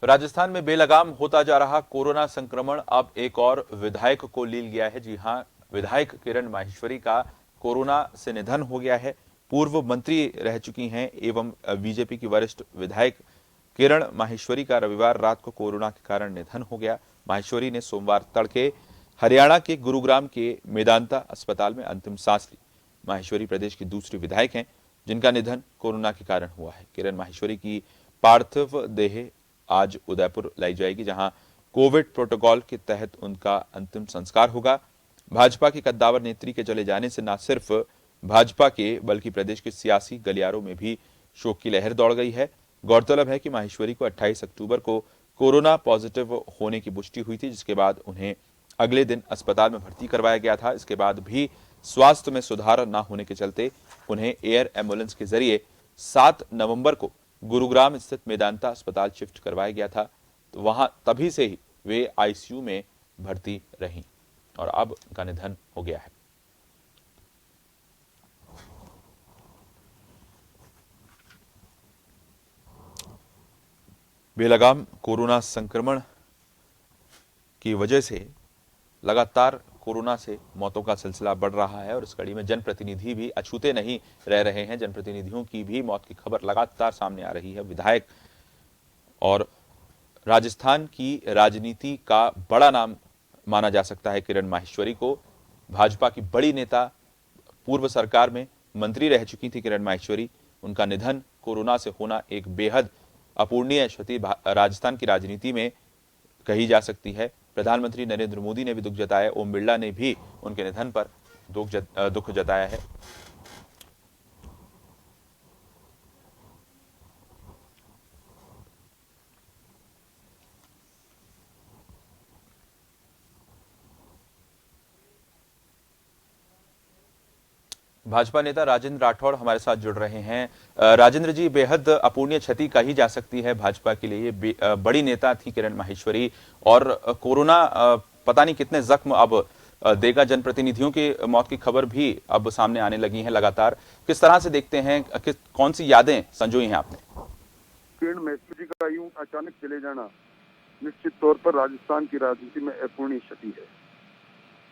राजस्थान में बेलगाम होता जा रहा कोरोना संक्रमण अब एक और विधायक को लील गया है। जी हां, विधायक किरण माहेश्वरी का कोरोना से निधन हो गया है। पूर्व मंत्री रह चुकी हैं एवं बीजेपी की वरिष्ठ विधायक किरण माहेश्वरी का रविवार रात को कोरोना के कारण निधन हो गया। माहेश्वरी ने सोमवार तड़के हरियाणा के गुरुग्राम के मेदांता अस्पताल में अंतिम सांस ली। माहेश्वरी प्रदेश की दूसरी विधायक हैं जिनका निधन कोरोना के कारण हुआ है। किरण माहेश्वरी की पार्थिव देह आज उदयपुर लाई जाएगी, जहां कोविड प्रोटोकॉल के तहत उनका अंतिम संस्कार होगा। भाजपा की कद्दावर नेत्री के चले जाने से न सिर्फ भाजपा के बल्कि प्रदेश के सियासी गलियारों में भी शोक की लहर दौड़ गई है। गौरतलब है कि माहेश्वरी को 28 अक्टूबर को कोरोना पॉजिटिव होने की पुष्टि हुई थी, जिसके बाद उन्हें अगले दिन अस्पताल में भर्ती करवाया गया था। इसके बाद भी स्वास्थ्य में सुधार न होने के चलते उन्हें एयर एम्बुलेंस के जरिए 7 नवंबर को गुरुग्राम स्थित मेदांता अस्पताल शिफ्ट करवाया गया था। तो वहां तभी से ही वे आईसीयू में भर्ती रहीं और अब उनका निधन हो गया है। बेलगाम कोरोना संक्रमण की वजह से लगातार कोरोना से मौतों का सिलसिला बढ़ रहा है और इस कड़ी में जनप्रतिनिधि भी अछूते नहीं रह रहे हैं। जनप्रतिनिधियों की भी मौत की खबर लगातार सामने आ रही है। विधायक और राजस्थान की राजनीति का बड़ा नाम माना जा सकता है किरण माहेश्वरी को। भाजपा की बड़ी नेता, पूर्व सरकार में मंत्री रह चुकी थी किरण माहेश्वरी। उनका निधन, कोरोना से होना एक बेहद अपूर्णीय क्षति राजस्थान की राजनीति में कही जा सकती है। प्रधानमंत्री नरेंद्र मोदी ने भी दुख जताया। ओम बिरला ने भी उनके निधन पर दुख जताया है। भाजपा नेता राजेंद्र राठौड़ हमारे साथ जुड़ रहे हैं। राजेंद्र जी, बेहद अपूर्णीय क्षति कही जा सकती है भाजपा के लिए। बड़ी नेता थी किरण माहेश्वरी और कोरोना पता नहीं कितने जख्म अब देगा। जनप्रतिनिधियों की मौत की खबर भी अब सामने आने लगी है लगातार। किस तरह से देखते हैं, कौन सी यादें संजोई हैं आपने? किरण माहेश्वरी का यूं अचानक चले जाना निश्चित तौर पर राजस्थान की राजनीति में अपूर्णीय क्षति है।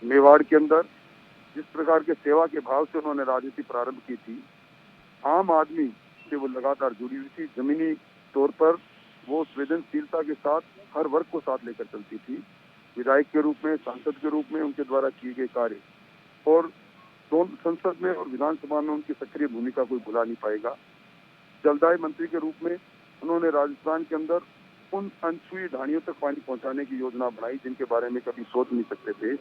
मेवाड़ के अंदर जिस प्रकार के सेवा के भाव से उन्होंने राजनीति प्रारंभ की थी, आम आदमी से वो लगातार जुड़ी हुई थी। जमीनी तौर पर वो संवेदनशीलता के साथ हर वर्ग को साथ लेकर चलती थी। विधायक के रूप में, सांसद के रूप में उनके द्वारा किए गए कार्य और दोनों संसद में और विधानसभा में उनकी सक्रिय भूमिका कोई भुला नहीं पाएगा। जलदाय मंत्री के रूप में उन्होंने राजस्थान के अंदर उन अनछुई ढाणियों तक पानी पहुंचाने की योजना बनाई जिनके बारे में कभी सोच नहीं सकते थे।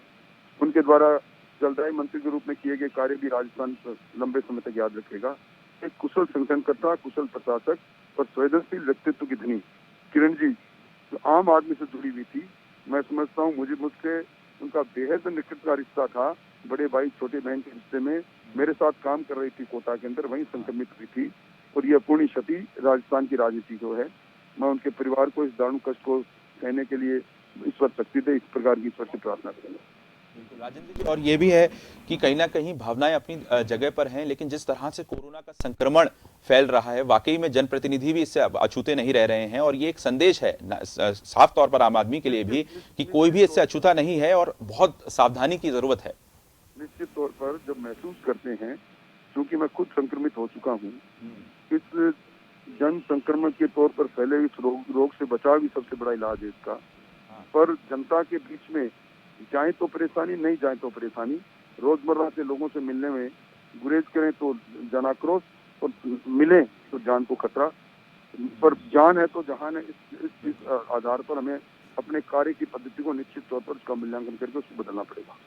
उनके द्वारा जलदाय मंत्री के रूप में किए गए कार्य भी राजस्थान लंबे समय तक याद रखेगा। एक कुशल संगठनकर्ता, कुशल प्रशासक और संवेदनशील व्यक्तित्व की धनी किरण जी जो आम आदमी से जुड़ी हुई थी, मैं समझता हूँ मुझसे उनका बेहद निकट का रिश्ता था। बड़े भाई छोटे बहन के रिश्ते में मेरे साथ काम कर रही थी कोटा के अंदर, वहीं संक्रमित हुई थी और ये अपूर्णीय क्षति राजस्थान की राजनीति को है। मैं उनके परिवार को इस दारुण कष्ट को सहने के लिए ईश्वर शक्ति दे, इस प्रकार की ईश्वर से प्रार्थना करूंगा। राजेंद्र जी, और ये भी है कि कहीं ना कहीं भावनाएं अपनी जगह पर हैं, लेकिन जिस तरह से कोरोना का संक्रमण फैल रहा है, वाकई में जनप्रतिनिधि भी इससे अछूते नहीं रह रहे हैं। और ये एक संदेश है साफ तौर पर आम आदमी के लिए भी कि कोई भी इससे अछूता नहीं है और बहुत सावधानी की जरूरत है। निश्चित तौर पर जब महसूस करते हैं, क्योंकि मैं खुद संक्रमित हो चुका हूँ, इस जन संक्रमण के तौर पर फैले इस रोग से बचाव ही सबसे बड़ा इलाज है इसका। पर जनता के बीच में जाए तो परेशानी, नहीं जाए तो परेशानी। रोजमर्रा से लोगों से मिलने में गुरेज करें तो जनाक्रोश और मिले तो जान को खतरा। पर जान है तो जहान है। इस आधार पर हमें अपने कार्य की पद्धति को निश्चित तौर पर उसका मूल्यांकन करके उसको बदलना पड़ेगा।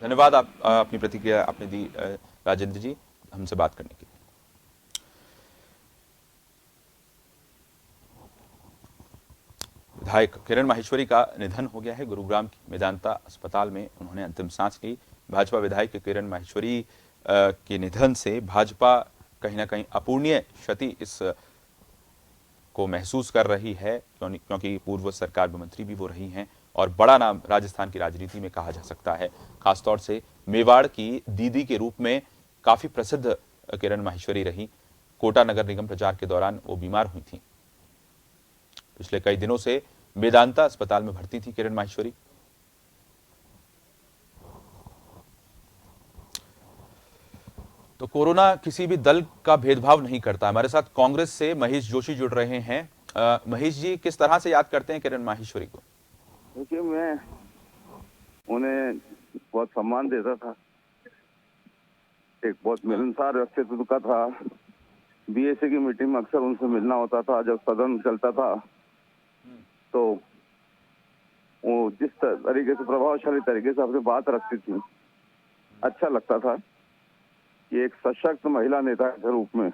धन्यवाद आप अपनी प्रतिक्रिया आपने दी राजेंद्र जी, हमसे बात करने के लिए। विधायक किरण माहेश्वरी का निधन हो गया है। गुरुग्राम के मेदांता अस्पताल में उन्होंने अंतिम सांस ली। भाजपा विधायक किरण माहेश्वरी के निधन से भाजपा कहीं ना कहीं अपूर्णीय क्षति इस को महसूस कर रही है, क्योंकि पूर्व सरकार में मंत्री भी वो रही हैं और बड़ा नाम राजस्थान की राजनीति में कहा जा सकता है। खासतौर से मेवाड़ की दीदी के रूप में काफी प्रसिद्ध किरण माहेश्वरी रही। कोटा नगर निगम प्रचार के दौरान वो बीमार हुई थी। पिछले कई दिनों से मेदांता अस्पताल में भर्ती थी किरण माहेश्वरी। तो कोरोना किसी भी दल का भेदभाव नहीं करता। हमारे साथ कांग्रेस से महेश जोशी जुड़ रहे हैं। महेश जी, किस तरह से याद करते हैं किरण माहेश्वरी को? देखिए, मैं उन्हें बहुत सम्मान देता था। एक बहुत मिलनसार व्यक्तित्व का था। बीएसए की मीटिंग में अक्सर उनसे मिलना होता था। जब सदन चलता था तो वो जिस तरीके से, प्रभावशाली तरीके से अपनी बात रखती थी, अच्छा लगता था कि एक सशक्त महिला नेता के रूप में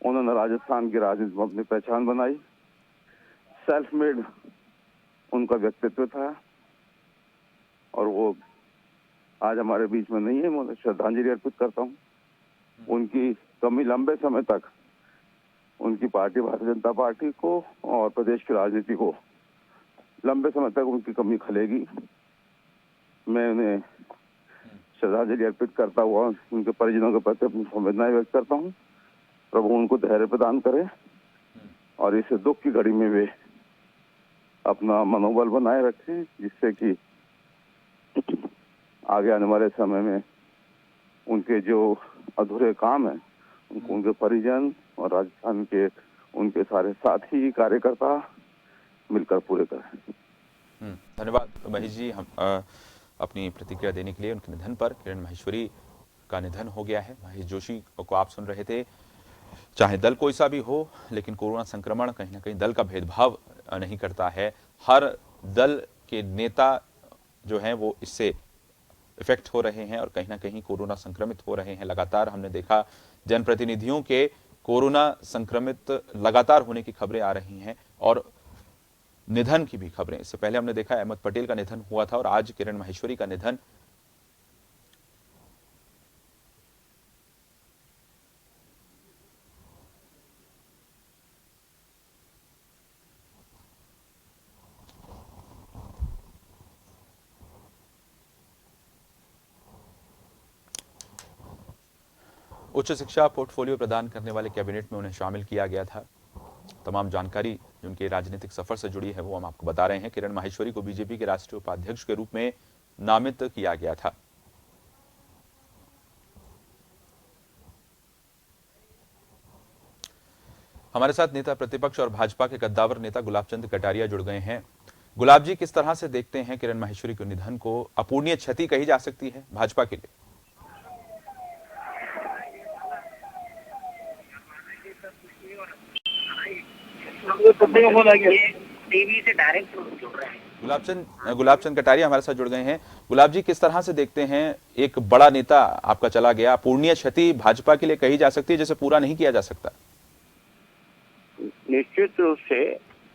उन्होंने राजस्थान की राजनीति में अपनी पहचान बनाई। सेल्फ मेड उनका व्यक्तित्व था और वो आज हमारे बीच में नहीं है। मैं उन्हें श्रद्धांजलि अर्पित करता हूँ। उनकी कमी लंबे समय तक उनकी पार्टी भारतीय जनता पार्टी को और प्रदेश की राजनीति को लंबे समय तक उनकी कमी खलेगी। मैं उन्हें श्रद्धांजलि अर्पित करता हुआ उनके परिजनों के प्रति अपनी संवेदनाएं व्यक्त करता हूँ। प्रभु उनको धैर्य प्रदान करे और इस दुख की घड़ी में वे अपना मनोबल बनाए रखें, जिससे कि आगे आने वाले समय में उनके जो अधूरे काम हैं उनको उनके परिजन और राजस्थान के उनके सारे साथी कार्यकर्ता मिलकर पूरे करें। धन्यवाद महेश जी, हम अपनी प्रतिक्रिया देने के लिए। उनके निधन पर, किरण माहेश्वरी का निधन हो गया है। महेश जोशी को आप सुन रहे थे। चाहे दल कोई सा भी हो, लेकिन कोरोना संक्रमण कहीं ना कहीं दल का भेदभाव नहीं करता है। हर दल के नेता जो हैं वो इससे इफेक्ट हो रहे हैं और कहीं ना कहीं कोरोना संक्रमित हो रहे हैं। लगातार हमने देखा जनप्रतिनिधियों के कोरोना संक्रमित लगातार होने की खबरें आ रही हैं और निधन की भी खबरें। इससे पहले हमने देखा अहमद पटेल का निधन हुआ था और आज किरण माहेश्वरी का निधन। उच्च शिक्षा पोर्टफोलियो प्रदान करने वाले कैबिनेट में उन्हें शामिल किया गया था। तमाम जानकारी जो उनके राजनीतिक सफर से जुड़ी है वो हम आपको बता रहे हैं। किरण माहेश्वरी को बीजेपी के राष्ट्रीय उपाध्यक्ष के रूप में नामित किया गया था। हमारे साथ नेता प्रतिपक्ष और भाजपा के कद्दावर नेता गुलाब चंद कटारिया जुड़ गए हैं। गुलाब जी, किस तरह से देखते हैं किरण माहेश्वरी के निधन को? अपूरणीय क्षति कही जा सकती है भाजपा के लिए? टीवी से डायरेक्ट जुड़ रहे हैं। गुलाब चंद कटारिया हमारे साथ जुड़ गए हैं। गुलाब जी, किस तरह से देखते हैं, एक बड़ा नेता आपका चला गया, अपूरणीय क्षति भाजपा के लिए कही जा सकती है जिसे पूरा नहीं किया जा सकता? निश्चित रूप से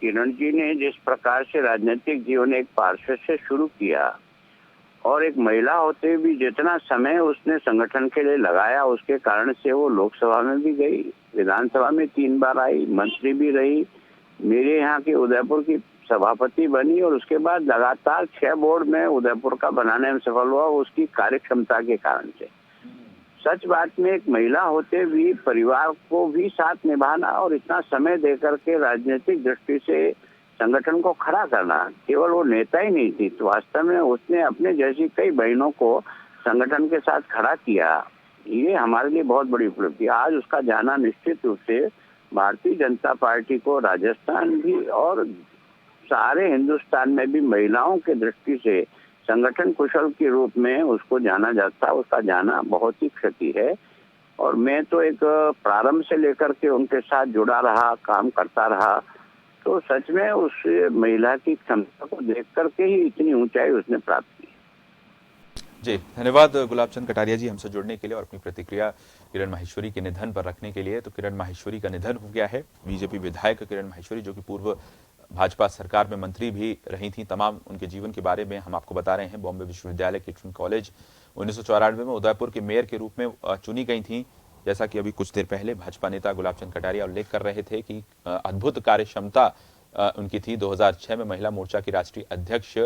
किरण जी ने जिस प्रकार से राजनीतिक जीवन एक पार्षद से शुरू किया और एक महिला होते भी जितना समय उसने संगठन के लिए लगाया, उसके कारण से वो लोकसभा में भी गई, विधानसभा में 3 बार आई, मंत्री भी रही, मेरे यहाँ की उदयपुर की सभापति बनी और उसके बाद लगातार 6 बोर्ड में उदयपुर का बनाने में सफल हुआ, उसकी कार्य क्षमता के कारण से। सच बात में एक महिला होते भी परिवार को भी साथ निभाना और इतना समय देकर के राजनीतिक दृष्टि से संगठन को खड़ा करना, केवल वो नेता ही नहीं थी, तो वास्तव में उसने अपने जैसी कई बहनों को संगठन के साथ खड़ा किया। ये हमारे लिए बहुत बड़ी उपलब्धि। आज उसका जाना निश्चित रूप से भारतीय जनता पार्टी को राजस्थान भी और सारे हिंदुस्तान में भी महिलाओं के दृष्टि से संगठन कुशल के रूप में उसको जाना जाता है। उसका जाना बहुत ही क्षति है और मैं तो एक प्रारंभ से लेकर के उनके साथ जुड़ा रहा, काम करता रहा, तो सच में उस महिला की क्षमता को देख करके ही इतनी ऊंचाई उसने प्राप्त की। जी, धन्यवाद गुलाब चंद कटारिया जी हमसे जुड़ने के लिए और अपनी प्रतिक्रिया किरण माहेश्वरी के निधन पर रखने के लिए। तो किरण माहेश्वरी का निधन हो गया है। बीजेपी विधायक किरण माहेश्वरी, जो कि पूर्व भाजपा सरकार में मंत्री भी रही थी, तमाम उनके जीवन के बारे में हम आपको बता रहे हैं। बॉम्बे विश्वविद्यालय केटरिंग कॉलेज 1994 में उदयपुर के मेयर के रूप में चुनी गई थी। जैसा कि अभी कुछ देर पहले भाजपा नेता गुलाब चंद कटारिया उल्लेख कर रहे थे कि अद्भुत कार्य क्षमता उनकी थी। 2006 में महिला मोर्चा की राष्ट्रीय अध्यक्ष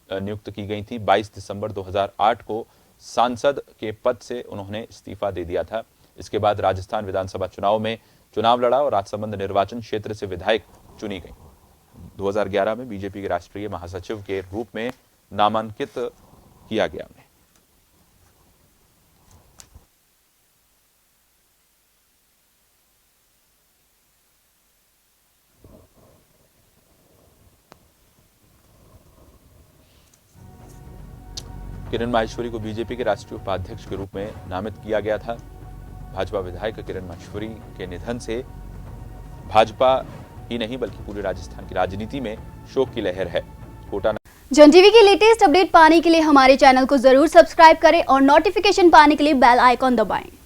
नियुक्त की गई थी। 22 दिसंबर 2008 को सांसद के पद से उन्होंने इस्तीफा दे दिया था। इसके बाद राजस्थान विधानसभा चुनाव में चुनाव लड़ा और राजसमंद निर्वाचन क्षेत्र से विधायक चुनी गई। 2011 में बीजेपी के राष्ट्रीय महासचिव के रूप में नामांकित किया गया। किरण माहेश्वरी को बीजेपी के राष्ट्रीय उपाध्यक्ष के रूप में नामित किया गया था। भाजपा विधायक किरण माहेश्वरी के निधन से भाजपा ही नहीं बल्कि पूरे राजस्थान की राजनीति में शोक की लहर है। कोटा जन टीवी की लेटेस्ट अपडेट पाने के लिए हमारे चैनल को जरूर सब्सक्राइब करें और नोटिफिकेशन पाने के लिए बेल आइकॉन दबाएं।